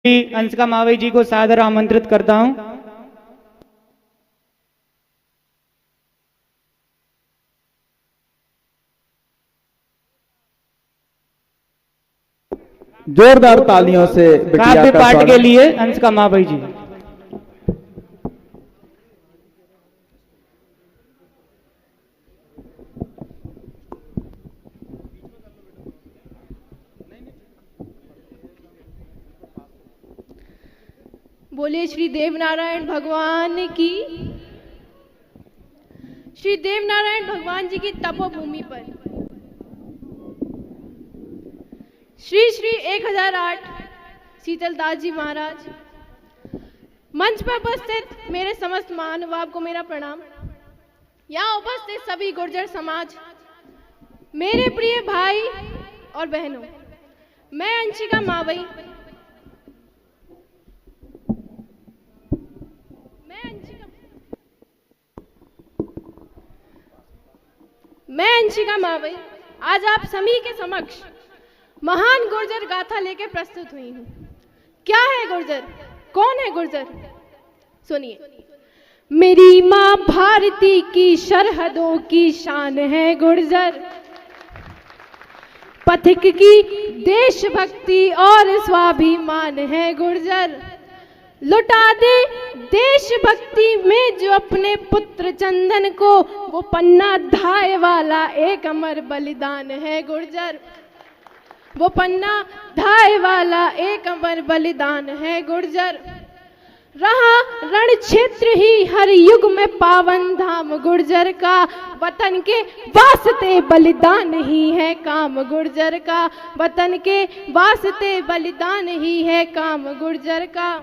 अंशिका मावई जी को सादर आमंत्रित करता हूं। जोरदार तालियों से बिटिया काव्य का पाठ के स्वागत। लिए अंशिका मावई जी। बोलिए श्री देवनारायण भगवान की। श्री देवनारायण भगवान जी की तपोभूमि पर श्री श्री 1008 शीतलदास जी महाराज, मंच पर उपस्थित मेरे समस्त महानुभाव को मेरा प्रणाम। यहाँ उपस्थित सभी गुर्जर समाज, मेरे प्रिय भाई और बहनों, मैं अंशिका मावई आज आप सभी के समक्ष महान गुर्जर गाथा लेकर प्रस्तुत हुई हूँ। क्या है गुर्जर? कौन है गुर्जर? सुनिए। मेरी माँ भारती की सरहदों की शान है गुर्जर, पथिक की देशभक्ति और स्वाभिमान है गुर्जर। लुटा दे देशभक्ति में जो अपने पुत्र चंदन को, वो पन्ना धाय वाला एक अमर बलिदान है गुर्जर। वो पन्ना धाय वाला एक अमर बलिदान है गुर्जर। रहा रण क्षेत्र ही हर युग में पावन धाम गुर्जर का, वतन के वास्ते बलिदान ही है काम गुर्जर का। वतन के वास्ते बलिदान ही है काम गुर्जर का।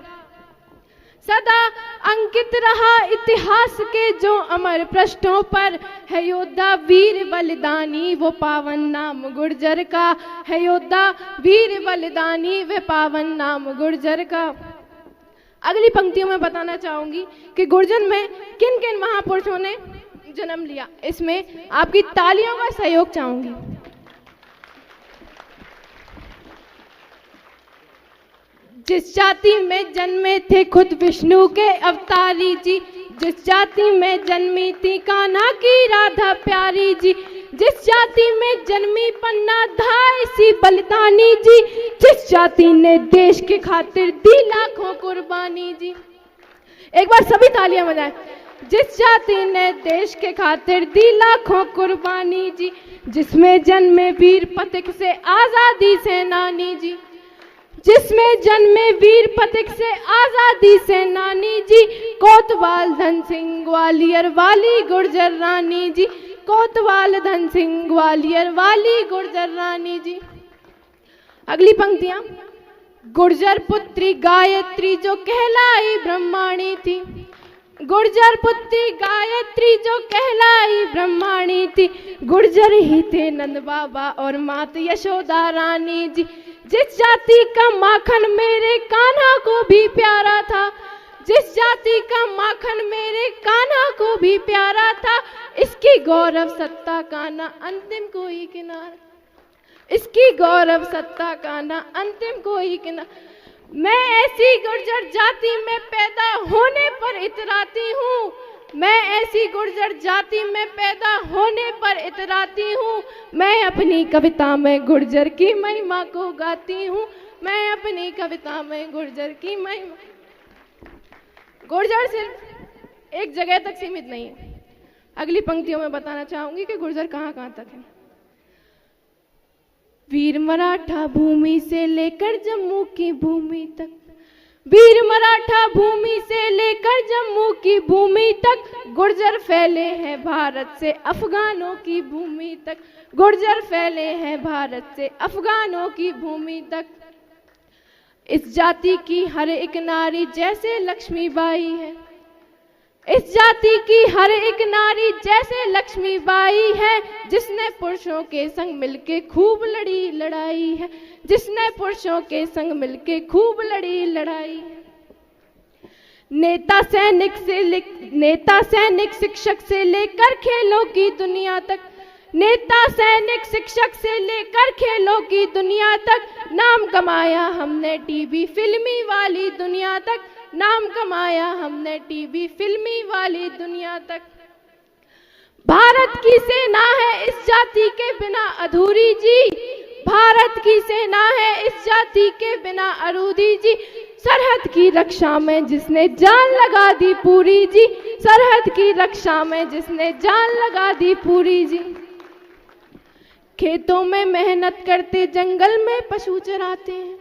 सदा अंकित रहा इतिहास के जो अमर पृष्ठों पर, है योद्धा वीर बलिदानी वो पावन नाम गुर्जर का। है योद्धा वीर बलिदानी वे पावन नाम गुर्जर का। अगली पंक्तियों में बताना चाहूंगी कि गुर्जर में किन किन महापुरुषों ने जन्म लिया। इसमें आपकी तालियों का सहयोग चाहूंगी। जिस जाति में जन्मे थे खुद विष्णु के अवतारी जी, जिस जाति में जन्मी थी कान्हा की राधा प्यारी जी, जिस जाति में जन्मी पन्ना धाय सी बलिदानी जी, जिस जाति ने देश के खातिर दी लाखों कुर्बानी जी। एक बार सभी तालियां बजाएं। जिस जाति ने देश के खातिर दी लाखों कुर्बानी जी, जिसमें जन्मे वीर पथिक से आजादी सेनानी जी, जिसमें जन्मे वीर पथिक से आजादी सेनानी जी। कोतवाल धन सिंह ग्वालियर वाली गुर्जर रानी जी, कोतवाल धन सिंह ग्वालियर वाली गुर्जर रानी जी। अगली पंक्तियां। गुर्जर पुत्री गायत्री जो कहलाई ब्रह्माणी थी, गुर्जर पुत्री गायत्री जो कहलाई ब्रह्माणी थी। गुर्जर ही थे नंद बाबा और मात यशोदा रानी जी। जिस जाति का माखन मेरे कान्हा को भी प्यारा था, जिस जाति का माखन मेरे कान्हा को भी प्यारा था, इसकी गौरव सत्ता का ना अंतिम कोई किनारा, इसकी गौरव सत्ता का ना अंतिम कोई किनारा। मैं ऐसी गुर्जर जाति में पैदा होने पर इतराती हूँ, मैं ऐसी गुर्जर जाति में पैदा होने पर इतराती हूँ। मैं अपनी कविता में गुर्जर की महिमा को गाती हूँ, मैं अपनी कविता में गुर्जर की महिमा। गुर्जर सिर्फ एक जगह तक सीमित नहीं है। अगली पंक्तियों में बताना चाहूंगी कि गुर्जर कहाँ कहाँ तक है। वीर मराठा भूमि से लेकर जम्मू की भूमि तक, वीर मराठा भूमि से लेकर जम्मू की भूमि तक, गुर्जर फैले हैं भारत से अफगानों की भूमि तक। गुर्जर फैले हैं भारत से अफगानों की भूमि तक। इस जाति की हर एक नारी जैसे लक्ष्मीबाई है, इस जाति की हर एक नारी जैसे लक्ष्मीबाई है, जिसने पुरुषों के संग मिलके खूब लड़ी लड़ाई है, जिसने पुरुषों के संग मिलके खूब लड़ी लड़ाई है। नेता सैनिक शिक्षक से लेकर खेलों की दुनिया तक, नेता, सैनिक, शिक्षक से लेकर खेलों की दुनिया तक नाम कमाया हमने टीवी फिल्मी वाली दुनिया तक, नाम कमाया हमने टीवी फिल्मी वाली दुनिया तक। भारत की सेना है इस जाति के बिना अधूरी जी, भारत की सेना है इस जाति के बिना अधूरी जी। सरहद की रक्षा में जिसने जान लगा दी पूरी जी, सरहद की रक्षा में जिसने जान लगा दी पूरी जी। खेतों में मेहनत करते, जंगल में पशु चराते हैं।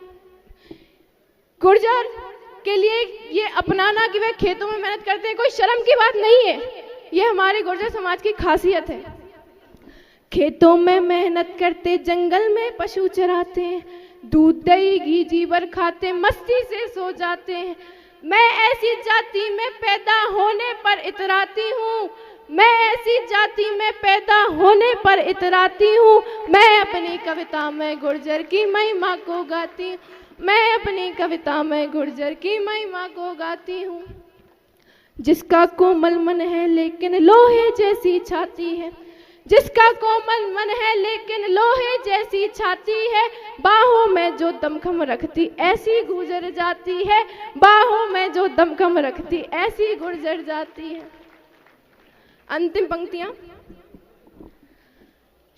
गुर्जर के लिए ये अपनाना कि वे खेतों में मेहनत करते हैं कोई शर्म की बात नहीं है, ये हमारे गुर्जर समाज की खासियत है। खेतों में मेहनत करते, जंगल में पशु चराते हैं, दूध दही घी जीवर खाते, मस्ती से सो जाते हैं। मैं ऐसी जाति में पैदा होने पर इतराती हूँ, मैं ऐसी जाति में पैदा होने पर इतराती हूँ। मैं अपनी कविता में गुर्जर की महिमा को गाती हूँ, मैं अपनी कविता में गुर्जर की महिमा को गाती हूँ। जिसका कोमल मन है लेकिन लोहे जैसी छाती है, जिसका कोमल मन है लेकिन लोहे जैसी छाती है, बाहों में जो दमखम रखती ऐसी गुजर जाती है, बाहों में जो दमखम रखती ऐसी गुजर जाती है। अंतिम पंक्तियां।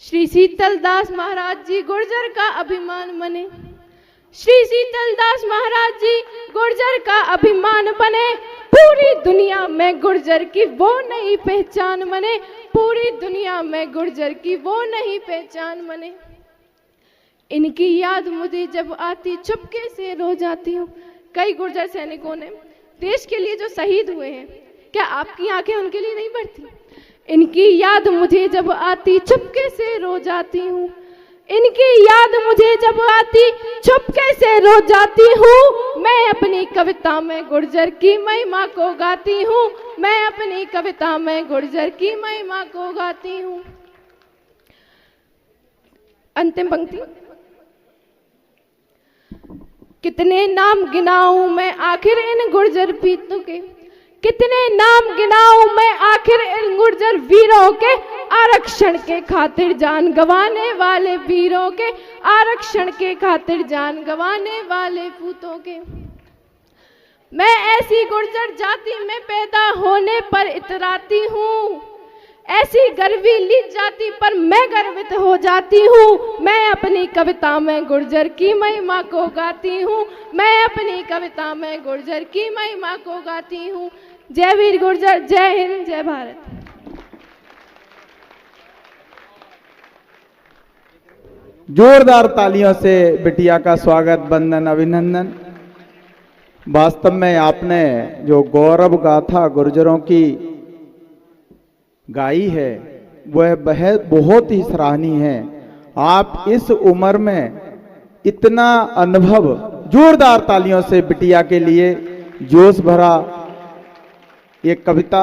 श्री शीतलदास महाराज जी गुर्जर का अभिमान बने, श्री शीतलदास महाराज जी गुर्जर का अभिमान बने। पूरी दुनिया में गुर्जर की वो नई पहचान बने, पूरी दुनिया में गुर्जर की वो नई पहचान बने। इनकी याद मुझे जब आती चुपके से रो जाती हूँ। कई गुर्जर सैनिकों ने देश के लिए जो शहीद हुए हैं, क्या आपकी आंखें उनके लिए नहीं बढ़ती? इनकी याद मुझे जब आती चुपके से रो जाती हूँ, इनकी याद मुझे जब आती चुपके से रो जाती हूँ। मैं अपनी कविता में गुर्जर की महिमा को गाती हूँ, मैं अपनी कविता में गुर्जर की महिमा को गाती हूँ। अंतिम पंक्ति। कितने नाम गिनाऊं मैं आखिर इन गुर्जर पीतों के, कितने नाम गिनाऊं मैं आखिर इन गुर्जर वीरों के, आरक्षण के खातिर जान गंवाने वाले वीरों के, आरक्षण के खातिर जान गंवाने वाले पूतों के। मैं ऐसी गुर्जर जाति में पैदा होने पर इतराती हूँ, ऐसी गर्वीली जाति पर मैं गर्वित हो जाती हूँ। मैं अपनी कविता में गुर्जर की महिमा को गाती हूँ, मैं अपनी कविता में गुर्जर की महिमा को गाती हूँ। जय वीर गुर्जर, जय हिंद, जय भारत। जोरदार तालियों से बिटिया का स्वागत, वंदन, अभिनंदन। वास्तव में आपने जो गौरव गाथा गुर्जरों की गाई है वह बहुत ही सराहनीय है। आप इस उम्र में इतना अनुभव, जोरदार तालियों से बिटिया के लिए जोश भरा एक कविता